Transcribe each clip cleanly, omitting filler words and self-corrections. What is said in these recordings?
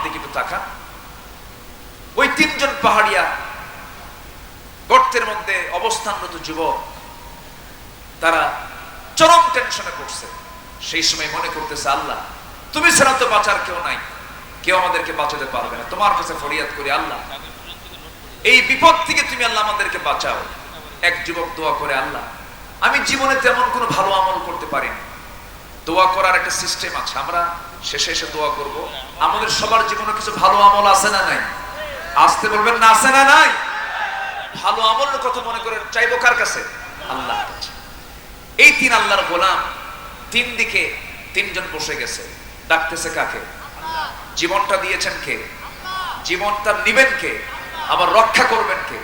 দিকে একটু তাকান। ওই তিনজন পাহাড়িয়া গর্তের মধ্যে অবস্থানরত যুবক, তারা চরম টেনশনে পড়ছে। সেই সময় মনে করতেছে, আল্লাহ তুমি ছাড়া তো বাঁচার কেউ নাই, কেউ আমাদেরকে বাঁচাতে পারবে না। তোমার কাছে ফরিয়াদ করি, আল্লাহ এই বিপদ থেকে তুমি আল্লাহ আমাদেরকে বাঁচাও। এক যুবক দোয়া করে, আল্লাহ আমি জীবনে তেমন কোনো ভালো আমল করতে পারিনি। দোয়া করার একটা সিস্টেম আছে, আমরা শেষে এসে দোয়া করব। আমাদের সবার জীবনে কিছু ভালো আমল আছে না নাই? আসতে বলবেন না, আছে না নাই? ভালো আমলের কথা মনে করে চাইবো কার কাছে? আল্লাহর কাছে। এই তিন আল্লাহর গোলাম, তিন দিকে তিনজন বসে গেছে, ডাকতেছে কাকে? জীবনটা দিয়েছেন কে? জীবনটা নিবেন কে? আবার রক্ষা করবেন কে?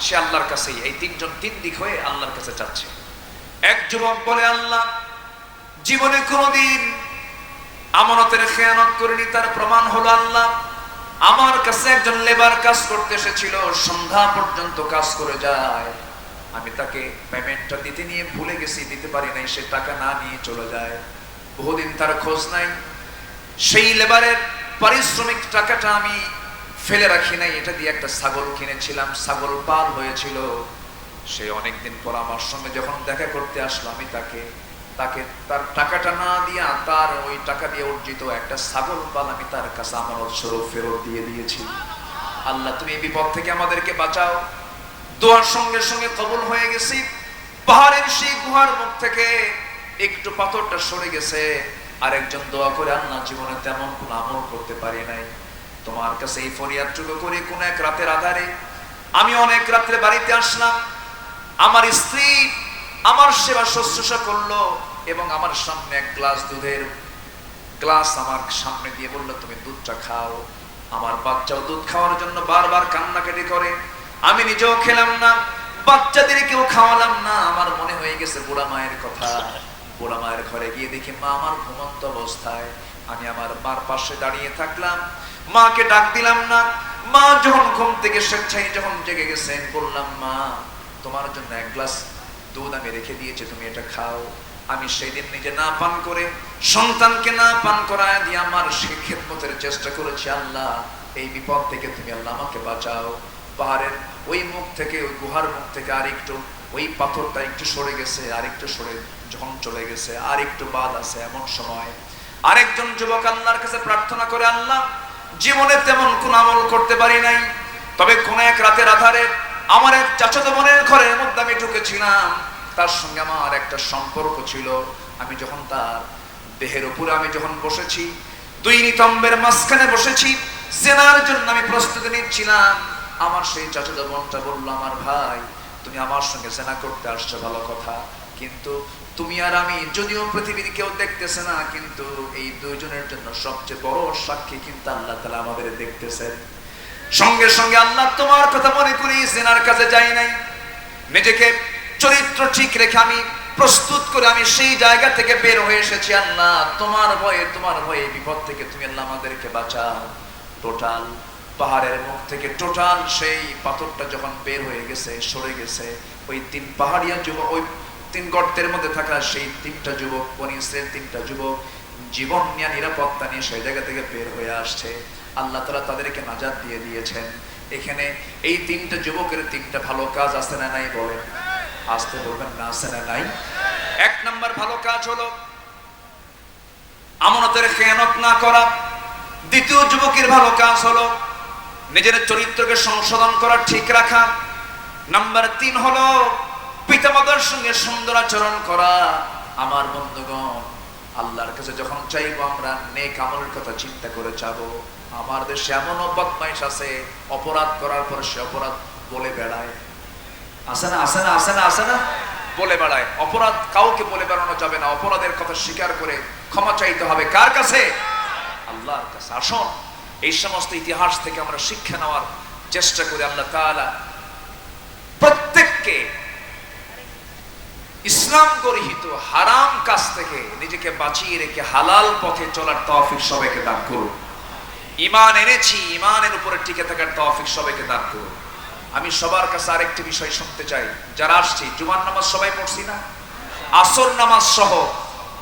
সে আল্লাহর কাছেই। এই তিনজন তিন দিক হয়ে আল্লাহর কাছে যাচ্ছে। এক যুবক বলে, আল্লাহ জীবনে কোনোদিন আমানতের খেয়ানত করিনি, তার প্রমাণ হলো আল্লাহ আমার কাছে একজন লেবার কাজ করতে এসেছিল, সন্ধ্যা পর্যন্ত কাজ করে যায়। আমি তাকে পেমেন্টটা দিতে নিয়ে ভুলে গেছি, দিতে পারি নাই, সে টাকা না নিয়ে চলে যায়। বহুদিন তার খোঁজ নাই। সেই লেবারের পারিশ্রমিক টাকাটা আমি ফেলে রাখি নাই, এটা দিয়ে একটা ছাগল কিনেছিলাম, ছাগল পাল হয়েছিল। সে অনেকদিন পর আমার সঙ্গে যখন দেখা করতে আসলো, আমি তাকে তার টাকাটা না দিয়া, তার ওই টাকা দিয়ে অর্জিত একটা ছাগল পাল আমি তার কাছে আমানত স্বরূপ ফেরত দিয়ে দিয়েছি। আল্লাহ তুমি এই বিপদ থেকে আমাদেরকে বাঁচাও। দোয়ার সঙ্গে সঙ্গে কবুল হয়ে গেছি। পাহাড়ের সেই গুহার মুখ থেকে একটু পাথরটা সরে গেছে। আরেকজন দোয়া করে, আল্লাহ জীবনে তেমন কোন আমল করতে পারি নাই, তোমার কাছে এই ফরিয়াদটুকু করে কোন এক রাতের আধারে আমি অনেক রাত্রে বাড়িতে আসলাম। আমার স্ত্রী আমার সেবা শুশ্রূষা করলো এবং আমার সামনে এক গ্লাস দুধের গ্লাস আমার সামনে দিয়ে বলল, তুমি দুধটা খাও। আমার বাচ্চাও দুধ খাওয়ার জন্য বারবার কান্নাকাটি করে। আমি নিজেও খেলাম না, বাচ্চাদেরকেও খাওয়ালাম না। আমার মনে হয়ে গেছে বুড়া মায়ের কথা। বুড়া মায়ের ঘরে গিয়ে দেখি মা আমার ঘুমন্ত অবস্থায়। আমি আমার মার পাশে দাঁড়িয়ে থাকলাম, মাকে ডাক দিলাম না। মা যখন ঘুম থেকে স্বেচ্ছায় যখন জেগে গেছেন, বললাম, মা তোমার জন্য এক গ্লাস দুধ আমি রেখে দিয়েছি, তুমি এটা খাও। আমি সেই দিন নিজে না পান করে সন্তানকে না পান করায় দিয়ে আমার সেই খেদমতের চেষ্টা করেছি। আল্লাহ এই বিপদ থেকে তুমি আল্লাহ আমাকে বাঁচাও। পাহাড়ের ওই মুখ থেকে, ওই গুহার মুখ থেকে আরেকটু ওই পাথরটা একটু সরে গেছে, আরেকটু সরে যখন চলে গেছে, আর একটু বাদ আছে। এমন সময় আরেকজন যুবক আল্লাহর কাছে প্রার্থনা করে, আল্লাহ জীবনে তেমন কোন আমল করতে পারি নাই, তবে কোন এক রাতের আধারে আমার এক চাচাতো বোনের ঘরের মধ্যে আমি ঢুকেছিলাম। তার সঙ্গে আমার একটা সম্পর্ক ছিল। আমি যখন তার দেহের উপরে আমি যখন বসেছি, দুই নিতম্বের মাঝখানে বসেছি, জেনার জন্য আমি প্রস্তুতি নিচ্ছিলাম। আমার সেই চাচাতো বোনটা বলল, আমার ভাই তুমি আমার সঙ্গে জেনা করতে আসছো, ভালো কথা, কিন্তু তুমি আর আমি যদিও পৃথিবীর কেউ দেখতেছে না, কিন্তু এই দুইজনের জন্য সবচেয়ে বড় সাক্ষী কিন্তু আল্লাহ তাআলা আমাদের দেখতেছেন। সঙ্গে সঙ্গে আল্লাহ তোমার কথা মনে করি জেনার কাছে যাই নাই। নিজেকে চরিত্র ঠিক রেখে আমি প্রস্তুত করে আমি সেই জায়গা থেকে বের হয়ে এসেছি। আল্লাহ তোমার ভয়ে বিপদ থেকে তুমি আল্লাহ আমাদেরকে বাঁচাও। টোটাল পাহাড়ের মুখ থেকে টোটাল সেই পাথরটা যখন বের হয়ে গেছে, সরে গেছে, ওই তিন পাহাড়িয়া যুবক, ওই তিন গর্তের মধ্যে থাকা সেই তিনটা যুবক, বনী ইসরাইল তিনটা যুবক জীবন নিয়ে নিরাপত্তা নিয়ে সেই জায়গা থেকে বের হয়ে আসছে। আল্লাহ তাআলা তাদেরকে নাজাত দিয়ে দিয়েছেন। এখানে এই তিনটা যুবকের তিনটা ভালো কাজ আছে না নাই? বলেন, আসতে বলবেন না, আছে না নাই? এক নাম্বার ভালো কাজ হলো আমানতের খেয়ানত না করা। দ্বিতীয় যুবকের ভালো কাজ হলো নিজের চরিত্রকে সংশোধন করা, ঠিক রাখা। নাম্বার 3 হলো পিতামাতার সঙ্গে সুন্দর আচরণ করা। আমার বন্ধুগণ, আল্লাহর কাছে যখন চাইবো আমরা নেক আমলের কথা চিন্তা করে চাবো। আমার দেশে এমন বদমাইশ আছে, অপরাধ করার পর সে অপরাধ বলে বেড়ায়। আছে না, আছে না, আছে না, আছে না? বলে বেড়ায়। অপরাধ কাউকে বলে বেড়ানো যাবে না। অপরাধের কথা স্বীকার করে ক্ষমা চাইতে হবে কার কাছে? আল্লাহর কাছে। আসুন এই সমস্ত ইতিহাস থেকে আমরা শিক্ষা নেওয়ার চেষ্টা করি। আল্লাহ তাআলা প্রত্যেককে ইসলাম গৃহীত হারাম কাজ থেকে নিজেকে বাঁচিয়ে রেখে হালাল পথে চলার তৌফিক সবাইকে দান করুন। ঈমান এনেছি, ঈমানের উপরে টিকে থাকার তৌফিক সবাইকে দান করুন। আমি সবার কাছে আরেকটি বিষয় শুনতে চাই। যারা আসছি, জুমার নামাজ সবাই পড়ছি না? আসর নামাজ সহ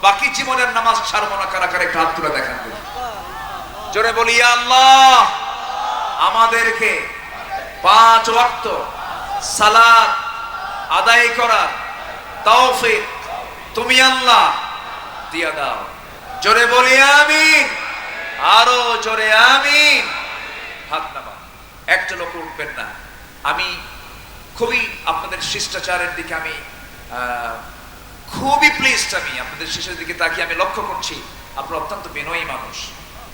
বাকি জীবনের নামাজ ছাড়বো না। কারা কারা একটু হাত তুলে দেখান। জোরে বলি ইয়া আল্লাহ, আমাদেরকে 5 ওয়াক্ত সালাত আদায় করার তৌফিক তুমি আল্লাহ দিয়া দাও। জোরে বলি আমিন, আরো জোরে আমিন। হাত নামা, একটা লোক উঠবেন না। আমি খুবই আপনাদের শিষ্টাচারের দিকে আমি খুবই প্লিজড, আমি আপনাদের শেষের দিকে তাকিয়ে আমি লক্ষ্য করছি আপনারা অত্যন্ত বিনয়ী মানুষ।